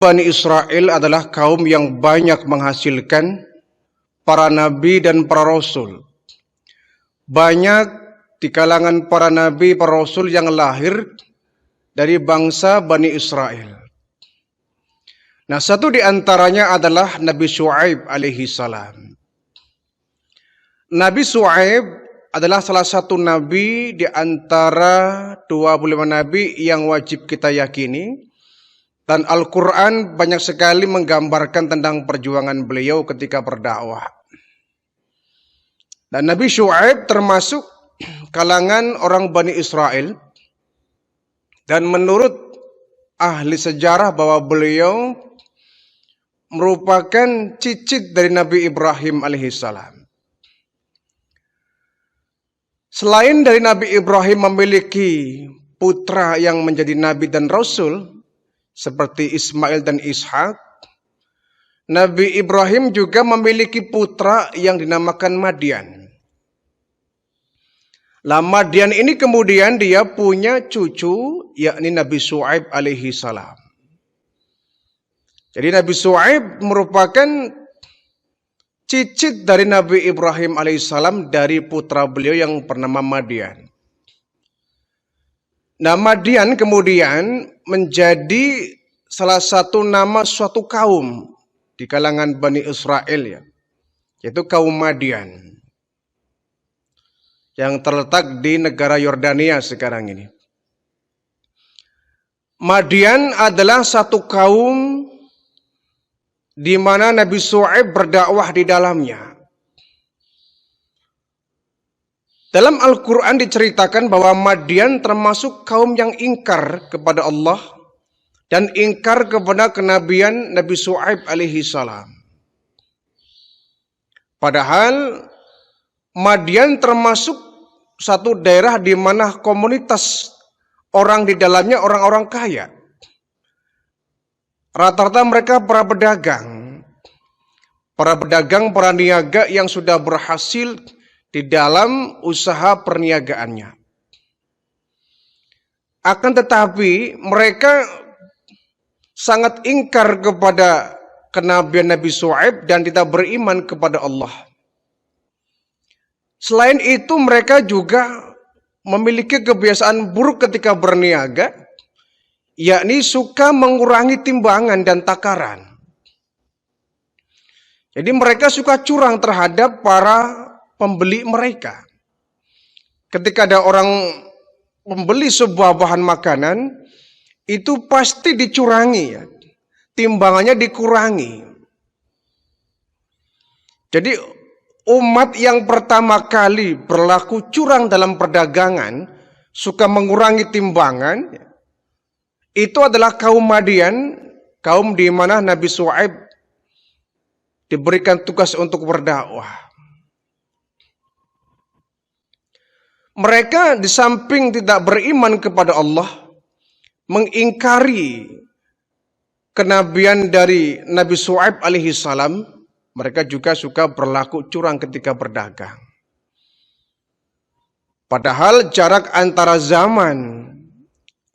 Bani Israel adalah kaum yang banyak menghasilkan para nabi dan para rasul. Banyak di kalangan para nabi, para rasul yang lahir dari bangsa Bani Israel. Nah, satu di antaranya adalah Nabi Syuaib alaihi salam. Nabi Syuaib adalah salah satu nabi di antara 25 nabi yang wajib kita yakini. Dan Al-Quran banyak sekali menggambarkan tentang perjuangan beliau ketika berdakwah. Dan Nabi Syuaib termasuk kalangan orang Bani Israel. Dan menurut ahli sejarah bahwa beliau merupakan cicit dari Nabi Ibrahim alaihissalam. Selain dari Nabi Ibrahim memiliki putra yang menjadi nabi dan rasul, seperti Ismail dan Ishak, Nabi Ibrahim juga memiliki putra yang dinamakan Madian. Lah Madian ini kemudian dia punya cucu, yakni Nabi Syuaib alaihi salam. Jadi Nabi Syuaib merupakan cicit dari Nabi Ibrahim alaihi salam dari putra beliau yang bernama Madian. Nah, Madian kemudian menjadi salah satu nama suatu kaum di kalangan Bani Israel, ya, yaitu kaum Madian yang terletak di negara Yordania sekarang ini. Madian adalah satu kaum di mana Nabi Syuaib berdakwah di dalamnya. Dalam Al-Quran diceritakan bahwa Madian termasuk kaum yang ingkar kepada Allah dan ingkar kepada kenabian Nabi Syuaib alaihi salam. Padahal Madian termasuk satu daerah di mana komunitas orang di dalamnya orang-orang kaya. Rata-rata mereka para pedagang, para niaga yang sudah berhasil di dalam usaha perniagaannya. Akan tetapi mereka sangat ingkar kepada kenabian Nabi Syuaib dan tidak beriman kepada Allah. Selain itu mereka juga memiliki kebiasaan buruk ketika berniaga, yakni suka mengurangi timbangan dan takaran. Jadi mereka suka curang terhadap para pembeli mereka. Ketika ada orang membeli sebuah bahan makanan, itu pasti dicurangi, ya. Timbangannya dikurangi. Jadi umat yang pertama kali berlaku curang dalam perdagangan, suka mengurangi timbangan, itu adalah kaum Madian, kaum di mana Nabi Syuaib diberikan tugas untuk berdakwah. Mereka di samping tidak beriman kepada Allah, mengingkari kenabian dari Nabi Syuaib alaihi salam, mereka juga suka berlaku curang ketika berdagang. Padahal jarak antara zaman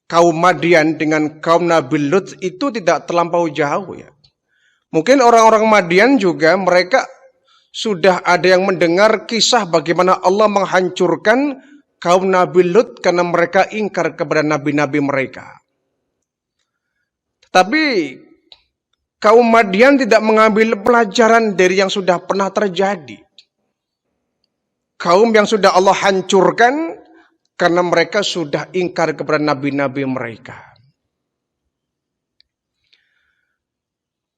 kaum Madian dengan kaum Nabi Lut itu tidak terlampau jauh, ya. Mungkin orang-orang Madian juga mereka sudah ada yang mendengar kisah bagaimana Allah menghancurkan kaum Nabi Lut karena mereka ingkar kepada nabi-nabi mereka. Tapi kaum Madian tidak mengambil pelajaran dari yang sudah pernah terjadi. Kaum yang sudah Allah hancurkan karena mereka sudah ingkar kepada nabi-nabi mereka.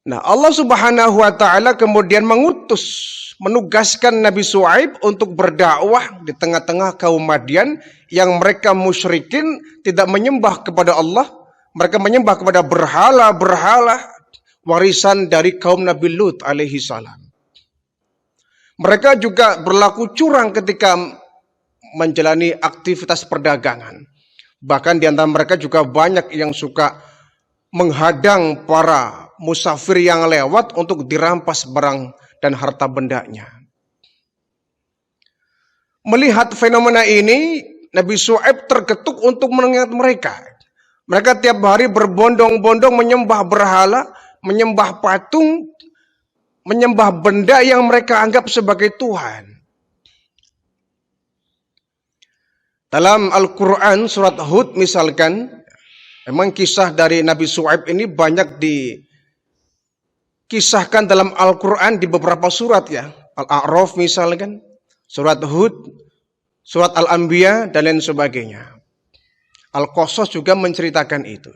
Nah, Allah Subhanahu wa taala kemudian menugaskan Nabi Syuaib untuk berdakwah di tengah-tengah kaum Madian yang mereka musyrikin, tidak menyembah kepada Allah, mereka menyembah kepada berhala-berhala warisan dari kaum Nabi Lut alaihi salam. Mereka juga berlaku curang ketika menjalani aktivitas perdagangan. Bahkan di antara mereka juga banyak yang suka menghadang para musafir yang lewat untuk dirampas barang dan harta bendanya. Melihat fenomena ini, Nabi Syuaib terketuk untuk mengingat mereka. Mereka tiap hari berbondong-bondong menyembah berhala menyembah patung, menyembah benda yang mereka anggap sebagai Tuhan. Dalam Al-Quran surat Hud misalkan, memang kisah dari Nabi Syuaib ini banyak dikisahkan dalam Al-Quran di beberapa surat ya. Al-A'raf misalkan, surat Hud, surat Al-Anbiya dan lain sebagainya. Al-Qasas juga menceritakan itu.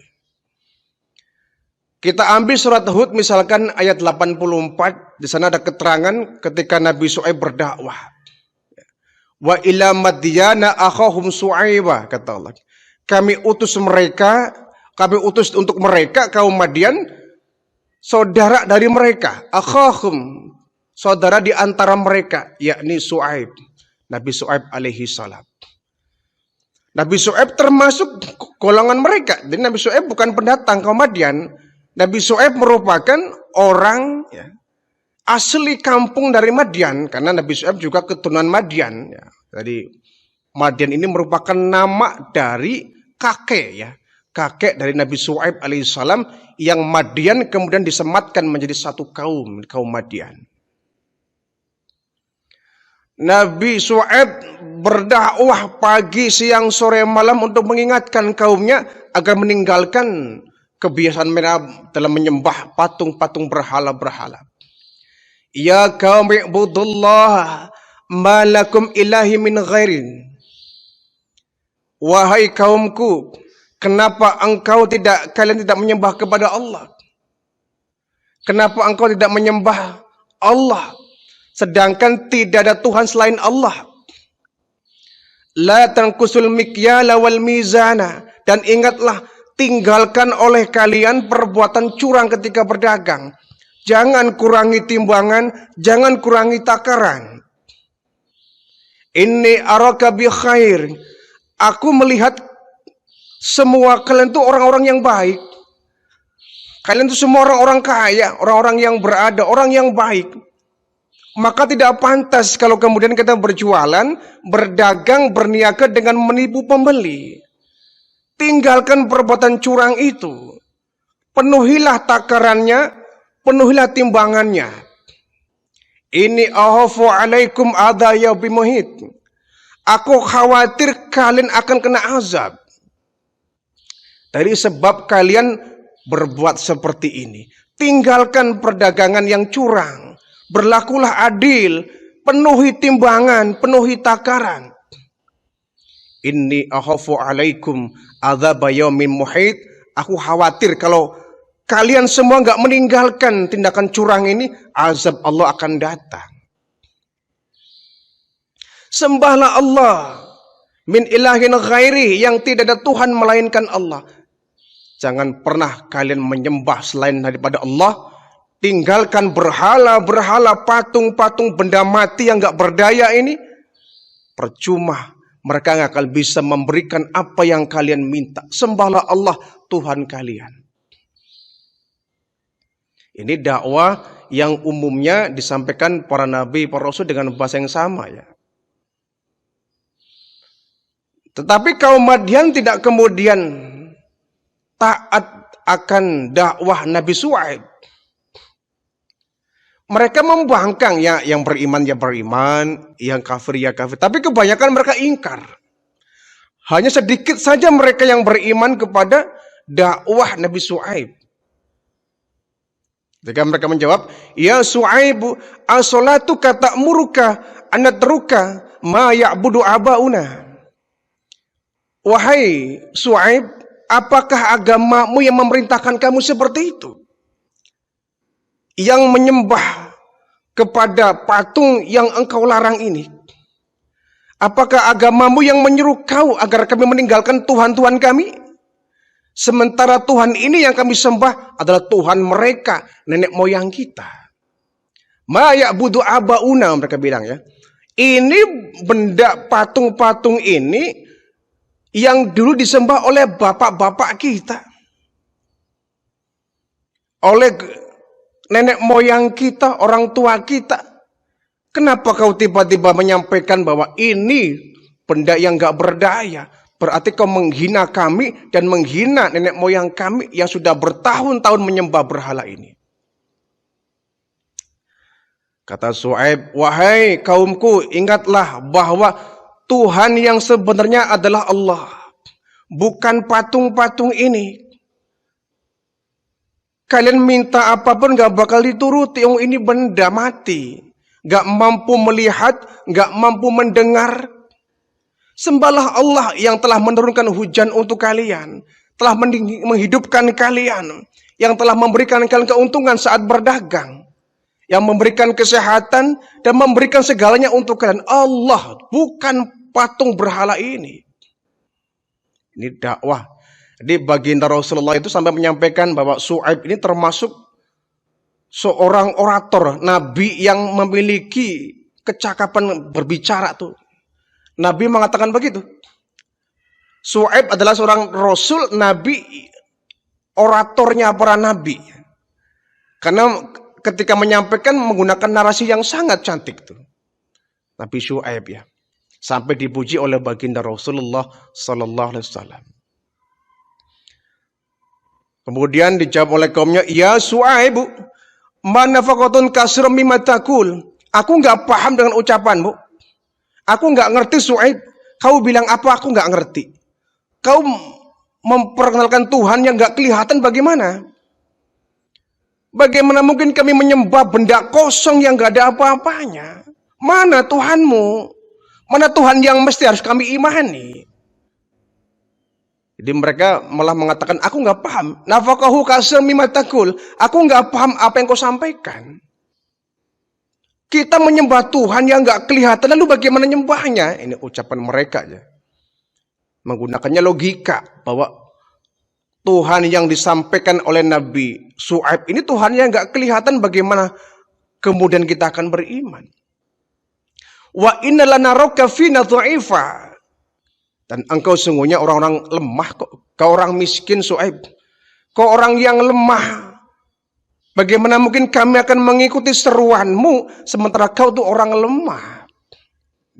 Kita ambil surat Hud misalkan ayat 84, di sana ada keterangan ketika Nabi Syuaib berdakwah. Wa ila Madyana akhahum Syuaiba, kata Allah. Kami utus untuk mereka kaum Madian saudara dari mereka, akhahum, saudara di antara mereka, yakni Syuaib, Nabi Syuaib alaihi salam. Nabi Syuaib termasuk golongan mereka. Jadi Nabi Syuaib bukan pendatang kaum Madian. Nabi Syuaib merupakan orang ya, asli kampung dari Madian, karena Nabi Syuaib juga keturunan Madian. Ya. Jadi Madian ini merupakan nama dari kakek ya, kakek dari Nabi Syuaib alaihissalam yang Madian kemudian disematkan menjadi satu kaum Madian. Nabi Syuaib berdakwah pagi, siang, sore, malam untuk mengingatkan kaumnya agar meninggalkan kebiasaan mereka dalam menyembah patung-patung berhala-berhala. Ya kaum ibudullah ma lakum ilahi min ghairin. Wahai kaumku, kenapa kalian tidak menyembah kepada Allah? Kenapa engkau tidak menyembah Allah? Sedangkan tidak ada Tuhan selain Allah. La tanqusul mikyala wal mizana. Dan ingatlah, tinggalkan oleh kalian perbuatan curang ketika berdagang. Jangan kurangi timbangan, jangan kurangi takaran. Inni araka bi khair. Aku melihat semua kalian itu orang-orang yang baik. Kalian itu semua orang-orang kaya, orang-orang yang berada, orang yang baik. Maka tidak pantas kalau kemudian kita berjualan, berdagang, berniaga dengan menipu pembeli. Tinggalkan perbuatan curang itu. Penuhilah takarannya, penuhilah timbangannya. Ini ahafu alaikum adaya bimuhit. Aku khawatir kalian akan kena azab. Dari sebab kalian berbuat seperti ini. Tinggalkan perdagangan yang curang. Berlakulah adil, penuhi timbangan, penuhi takaran. Inni akhafu alaikum adzaba yaumin muhit. Aku khawatir kalau kalian semua enggak meninggalkan tindakan curang ini, azab Allah akan datang. Sembahlah Allah min ilahin ghairi, yang tidak ada Tuhan melainkan Allah. Jangan pernah kalian menyembah selain daripada Allah. Tinggalkan berhala-berhala, patung-patung, benda mati yang gak berdaya ini. Percuma, mereka gak akan bisa memberikan apa yang kalian minta. Sembahlah Allah, Tuhan kalian. Ini dakwah yang umumnya disampaikan para nabi, para rasul dengan bahasa yang sama ya. Tetapi kaum Madian tidak kemudian taat akan dakwah Nabi Syuaib. Mereka membangkang ya, yang beriman ya beriman, yang kafir ya kafir. Tapi kebanyakan mereka ingkar. Hanya sedikit saja mereka yang beriman kepada dakwah Nabi Syuaib. Ketika mereka menjawab, ya Syuaib, as-salatuka ta'muruka anatruka ma ya'budu abauna. Wahai Syuaib, apakah agamamu yang memerintahkan kamu seperti itu? Yang menyembah kepada patung yang engkau larang ini. Apakah agamamu yang menyuruh kau agar kami meninggalkan Tuhan-Tuhan kami? Sementara Tuhan ini yang kami sembah adalah Tuhan mereka, nenek moyang kita. Ma ya'budu abauna, mereka bilang ya. Ini benda patung-patung ini yang dulu disembah oleh bapak-bapak kita. Oleh nenek moyang kita, orang tua kita. Kenapa kau tiba-tiba menyampaikan bahwa ini benda yang gak berdaya? Berarti kau menghina kami dan menghina nenek moyang kami yang sudah bertahun-tahun menyembah berhala ini. Kata Shu'aib, wahai kaumku, ingatlah bahwa Tuhan yang sebenarnya adalah Allah. Bukan patung-patung ini. Kalian minta apapun gak bakal dituruti. Yang ini benda mati. Gak mampu melihat, gak mampu mendengar. Sembahlah Allah yang telah menurunkan hujan untuk kalian. Telah menghidupkan kalian. Yang telah memberikan kalian keuntungan saat berdagang. Yang memberikan kesehatan dan memberikan segalanya untuk kalian. Allah, bukan patung berhala ini. Ini dakwah. Jadi baginda Rasulullah itu sampai menyampaikan bahwa Shu'aib ini termasuk seorang orator, nabi yang memiliki kecakapan berbicara tuh. Nabi mengatakan begitu. Shu'aib adalah seorang rasul, nabi, oratornya para nabi. Karena ketika menyampaikan menggunakan narasi yang sangat cantik tuh. Nabi Shu'aib ya. Sampai dipuji oleh baginda Rasulullah sallallahu alaihi wasallam. Kemudian dijawab oleh kaumnya, "Ya Shu'aib, mana faqatun kasrum mimma taqul." Aku enggak paham dengan ucapanmu. Aku enggak ngerti Shu'aib. Kau bilang apa aku enggak ngerti. Kau memperkenalkan Tuhan yang enggak kelihatan bagaimana? Bagaimana mungkin kami menyembah benda kosong yang gak ada apa-apanya? Mana Tuhanmu? Mana Tuhan yang mesti harus kami imani? Jadi mereka malah mengatakan, aku gak paham. Nafakahu kasir mimatakul. Aku gak paham apa yang kau sampaikan. Kita menyembah Tuhan yang gak kelihatan, lalu bagaimana nyembahnya? Ini ucapan mereka ya. Menggunakannya logika bahwa Tuhan yang disampaikan oleh Nabi Shu'aib ini Tuhan yang gak kelihatan, bagaimana kemudian kita akan beriman. Wa inna lanaraka fina dha'ifa. Dan engkau sungguhnya orang-orang lemah kok. Kau orang miskin Shu'aib. Kau orang yang lemah. Bagaimana mungkin kami akan mengikuti seruanmu sementara kau tuh orang lemah.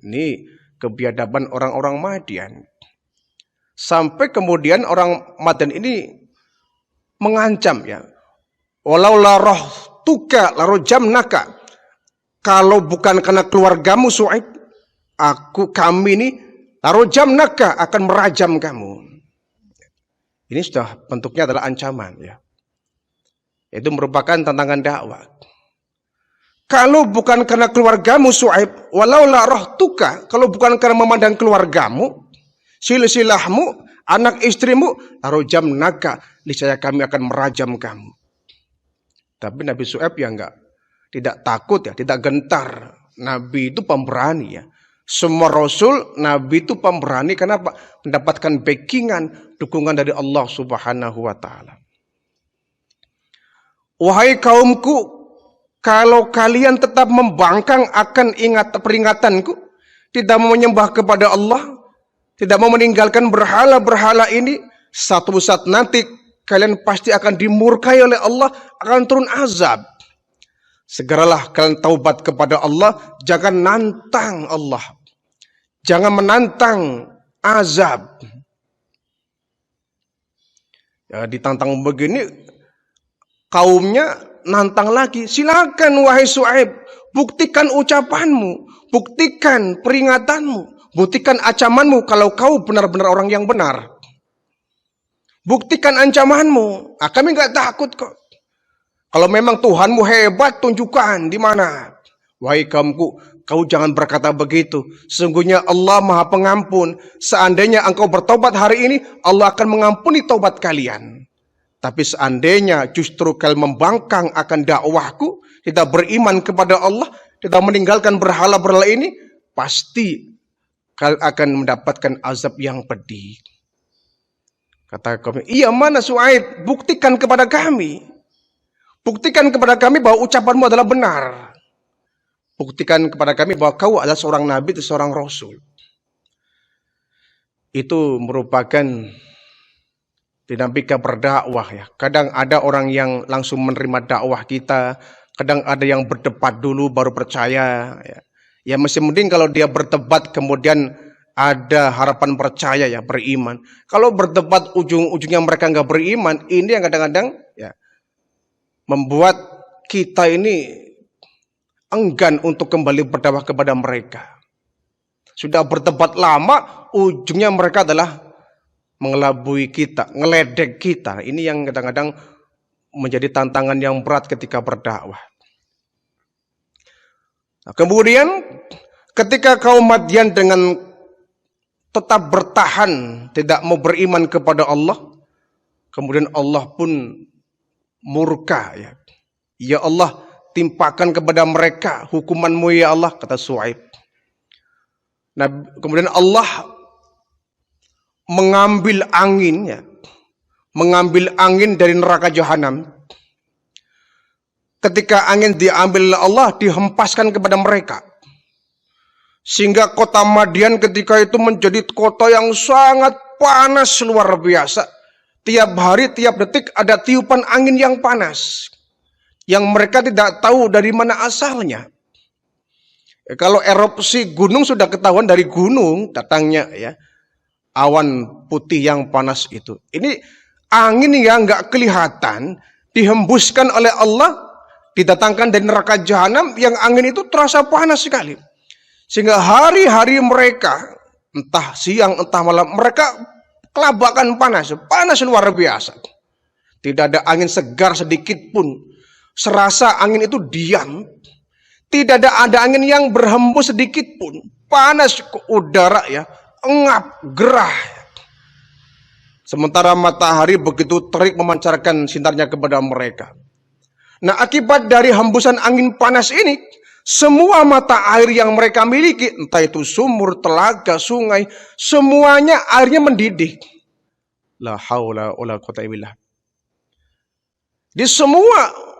Ini kebiadaban orang-orang Madian. Sampai kemudian orang Madian ini mengancam ya. Walau la roh tuka la rojamnaka. Kalau bukan karena keluargamu Shu'aib, kami ini la rojamnaka akan merajam kamu. Ini sudah bentuknya adalah ancaman ya. Itu merupakan tantangan dakwah. Kalau bukan karena keluargamu Shu'aib, walau la roh tuka, kalau bukan karena memandang keluargamu, silsilahmu, anak istrimu, arojam naga, niscaya kami akan merajam kamu. Tapi Nabi Shu'aib ya tidak takut ya, tidak gentar. Nabi itu pemberani ya. Semua Rasul, Nabi itu pemberani. Kenapa? Mendapatkan backingan, dukungan dari Allah Subhanahu wa Ta'ala. Wahai kaumku, kalau kalian tetap membangkang akan peringatanku, tidak mau menyembah kepada Allah, tidak mau meninggalkan berhala-berhala ini, satu saat nanti kalian pasti akan dimurkai oleh Allah, akan turun azab. Segeralah kalian taubat kepada Allah, jangan nantang Allah. Jangan menantang azab. Ya, ditantang begini, kaumnya nantang lagi. Silakan wahai Shu'aib, buktikan ucapanmu, buktikan peringatanmu, buktikan ancamanmu kalau kau benar-benar orang yang benar. Buktikan ancamanmu. Kami nggak takut kok. Kalau memang Tuhanmu hebat, tunjukkan di mana. Wahai kaumku, kau jangan berkata begitu. Sesungguhnya Allah Maha Pengampun. Seandainya engkau bertobat hari ini, Allah akan mengampuni taubat kalian. Tapi seandainya justru kalian membangkang akan dakwahku, tidak beriman kepada Allah, tidak meninggalkan berhala-berhala ini, pasti kalian akan mendapatkan azab yang pedih. Kata kami, iya mana Shu'aib, buktikan kepada kami. Buktikan kepada kami bahwa ucapanmu adalah benar. Buktikan kepada kami bahwa kau adalah seorang nabi dan seorang rasul. Itu merupakan dinamika berdakwah ya. Kadang ada orang yang langsung menerima dakwah kita, kadang ada yang berdebat dulu baru percaya ya. Ya mesti mending kalau dia berdebat kemudian ada harapan percaya ya, beriman. Kalau berdebat ujung-ujungnya mereka nggak beriman, ini yang kadang-kadang ya membuat kita ini enggan untuk kembali berdakwah kepada mereka. Sudah berdebat lama, ujungnya mereka adalah mengelabui kita, ngeledek kita. Ini yang kadang-kadang menjadi tantangan yang berat ketika berdakwah. Nah, kemudian ketika kaum Madian dengan tetap bertahan, tidak mau beriman kepada Allah, kemudian Allah pun murka. Ya Allah, timpakan kepada mereka hukuman-Mu ya Allah, kata Shu'aib. Nah, kemudian Allah mengambil angin dari neraka jahanam. Ketika angin diambil oleh Allah, dihempaskan kepada mereka. Sehingga kota Madian ketika itu menjadi kota yang sangat panas luar biasa. Tiap hari, tiap detik ada tiupan angin yang panas. Yang mereka tidak tahu dari mana asalnya. Kalau erupsi gunung sudah ketahuan dari gunung datangnya ya. Awan putih yang panas itu. Ini angin yang nggak kelihatan, dihembuskan oleh Allah, didatangkan dari neraka jahanam, yang angin itu terasa panas sekali. Sehingga hari-hari mereka, entah siang, entah malam, mereka kelabakan panas luar biasa. Tidak ada angin segar sedikit pun. Serasa angin itu diam. Tidak ada angin yang berhembus sedikit pun. Panas ke udara ya, engap, gerah. Sementara matahari begitu terik memancarkan sinarnya kepada mereka. Nah, akibat dari hembusan angin panas ini, semua mata air yang mereka miliki, entah itu sumur, telaga, sungai, semuanya airnya mendidih. La haula wala quwwata illa billah. Di semua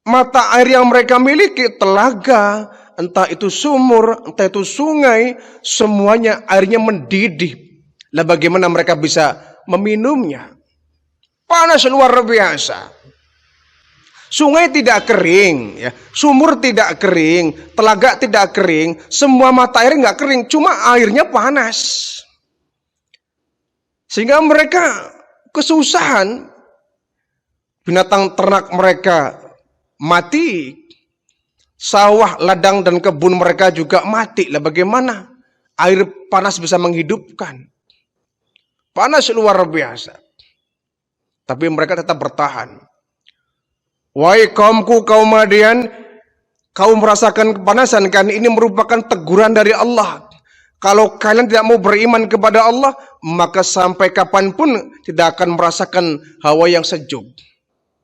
mata air yang mereka miliki, telaga, entah itu sumur, entah itu sungai, semuanya airnya mendidih. Lah bagaimana mereka bisa meminumnya? Panas luar biasa. Sungai tidak kering, ya. Sumur tidak kering, telaga tidak kering, semua mata air nggak kering, cuma airnya panas. Sehingga mereka kesusahan, binatang ternak mereka mati, sawah, ladang dan kebun mereka juga mati. Lah bagaimana air panas bisa menghidupkan? Panas luar biasa. Tapi mereka tetap bertahan. Wahai kaumku, kaum Madian, kau merasakan kepanasan kan? Ini merupakan teguran dari Allah. Kalau kalian tidak mau beriman kepada Allah, maka sampai kapanpun tidak akan merasakan hawa yang sejuk.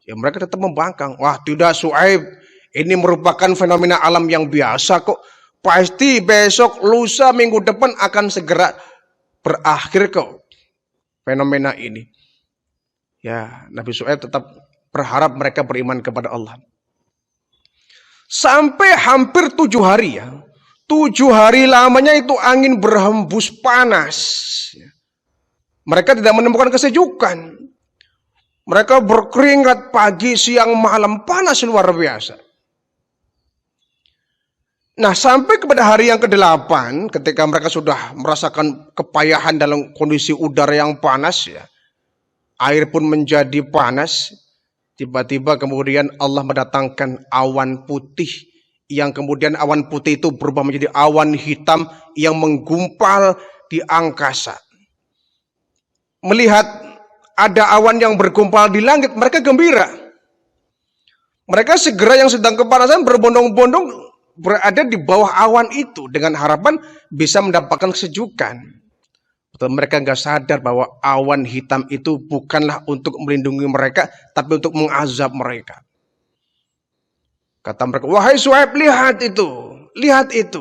Ya mereka tetap membangkang. Wah tidak Shu'aib, ini merupakan fenomena alam yang biasa kok. Pasti besok, lusa, minggu depan akan segera berakhir kok fenomena ini. Ya Nabi Shu'aib tetap berharap mereka beriman kepada Allah. Sampai hampir 7 hari ya. 7 hari lamanya itu angin berhembus panas. Mereka tidak menemukan kesejukan. Mereka berkeringat pagi, siang, malam, panas luar biasa. Nah sampai kepada hari yang ke-8, ketika mereka sudah merasakan kepayahan dalam kondisi udara yang panas ya. Air pun menjadi panas. Tiba-tiba kemudian Allah mendatangkan awan putih, yang kemudian awan putih itu berubah menjadi awan hitam yang menggumpal di angkasa. Melihat ada awan yang bergumpal di langit, mereka gembira. Mereka segera yang sedang kepanasan berbondong-bondong berada di bawah awan itu dengan harapan bisa mendapatkan kesejukan. Mereka nggak sadar bahwa awan hitam itu bukanlah untuk melindungi mereka, tapi untuk mengazab mereka. Kata mereka, wahai Shu'aib, lihat itu.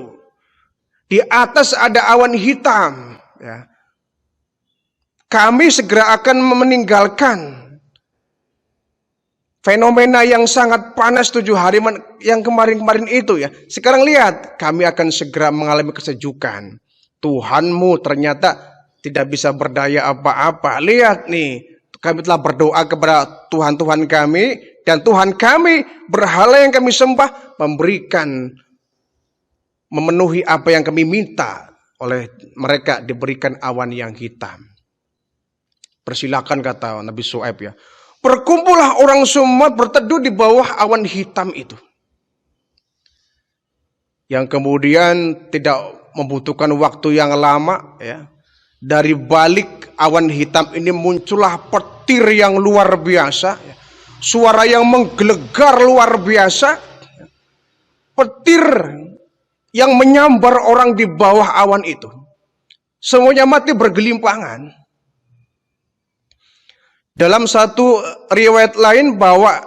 Di atas ada awan hitam. Ya. Kami segera akan meninggalkan fenomena yang sangat panas 7 hari yang kemarin-kemarin itu ya. Sekarang lihat, kami akan segera mengalami kesejukan. Tuhanmu ternyata tidak bisa berdaya apa-apa. Lihat nih, kami telah berdoa kepada Tuhan-Tuhan kami, dan Tuhan kami, berhala yang kami sembah, memenuhi apa yang kami minta. Oleh mereka diberikan awan yang hitam. Persilakan kata Nabi Shu'aib ya. Berkumpullah orang semua berteduh di bawah awan hitam itu. yang kemudian tidak membutuhkan waktu yang lama, ya. Dari balik awan hitam ini muncullah petir yang luar biasa, ya. Suara yang menggelegar luar biasa, petir yang menyambar orang di bawah awan itu. Semuanya mati bergelimpangan. Dalam satu riwayat lain bahwa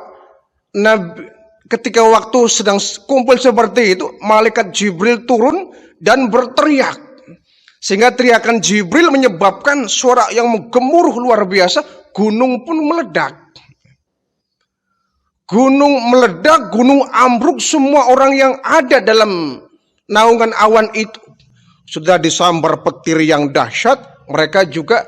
Nabi, ketika waktu sedang kumpul seperti itu, malaikat Jibril turun dan berteriak. Sehingga teriakan Jibril menyebabkan suara yang menggemuruh luar biasa, gunung pun meledak. Gunung meledak, gunung ambruk, semua orang yang ada dalam naungan awan itu sudah disambar petir yang dahsyat. Mereka juga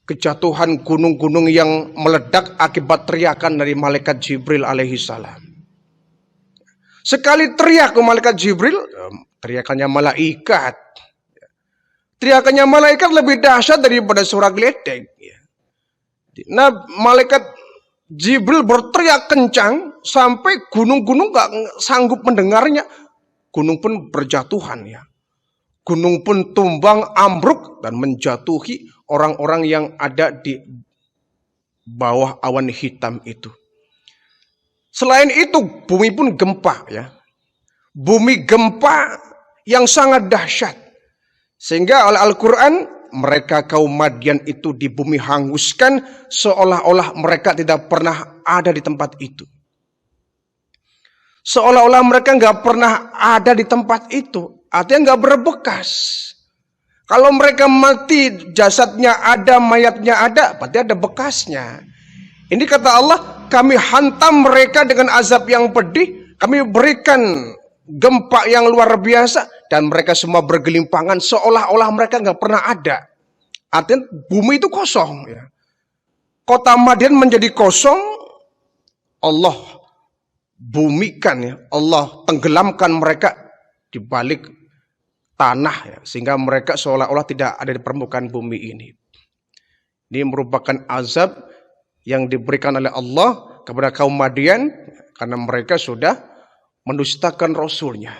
kejatuhan gunung-gunung yang meledak akibat teriakan dari malaikat Jibril alaihi salam. Sekali teriak ke malaikat Jibril, teriakannya malaikat. Teriakannya malaikat lebih dahsyat daripada suara geledek. Nah, malaikat Jibril berteriak kencang sampai gunung-gunung gak sanggup mendengarnya. Gunung pun berjatuhan, ya. Gunung pun tumbang, ambruk, dan menjatuhi orang-orang yang ada di bawah awan hitam itu. Selain itu, bumi pun gempa, ya. Bumi gempa yang sangat dahsyat. Sehingga oleh Al-Quran, mereka kaum Madian itu di bumi hanguskan seolah-olah mereka tidak pernah ada di tempat itu. Seolah-olah mereka nggak pernah ada di tempat itu. Artinya nggak berbekas. Kalau mereka mati, jasadnya ada, mayatnya ada, berarti ada bekasnya. Ini kata Allah, kami hantam mereka dengan azab yang pedih, kami berikan gempa yang luar biasa, dan mereka semua bergelimpangan seolah-olah mereka nggak pernah ada. Artinya bumi itu kosong. Ya. Kota Madian menjadi kosong, Allah bumikan, ya, Allah tenggelamkan mereka di balik tanah, ya, sehingga mereka seolah-olah tidak ada di permukaan bumi ini. Ini merupakan azab yang diberikan oleh Allah kepada kaum Madian karena mereka sudah mendustakan Rasulnya.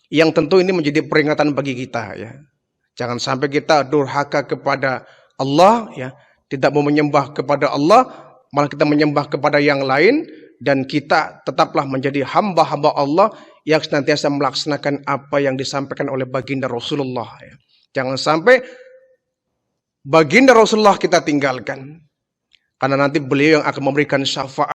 Yang tentu ini menjadi peringatan bagi kita, ya. Jangan sampai kita durhaka kepada Allah, ya, tidak mau menyembah kepada Allah, malah kita menyembah kepada yang lain, dan kita tetaplah menjadi hamba-hamba Allah yang senantiasa melaksanakan apa yang disampaikan oleh baginda Rasulullah. Ya. Jangan sampai baginda Rasulullah kita tinggalkan, karena nanti beliau yang akan memberikan syafaat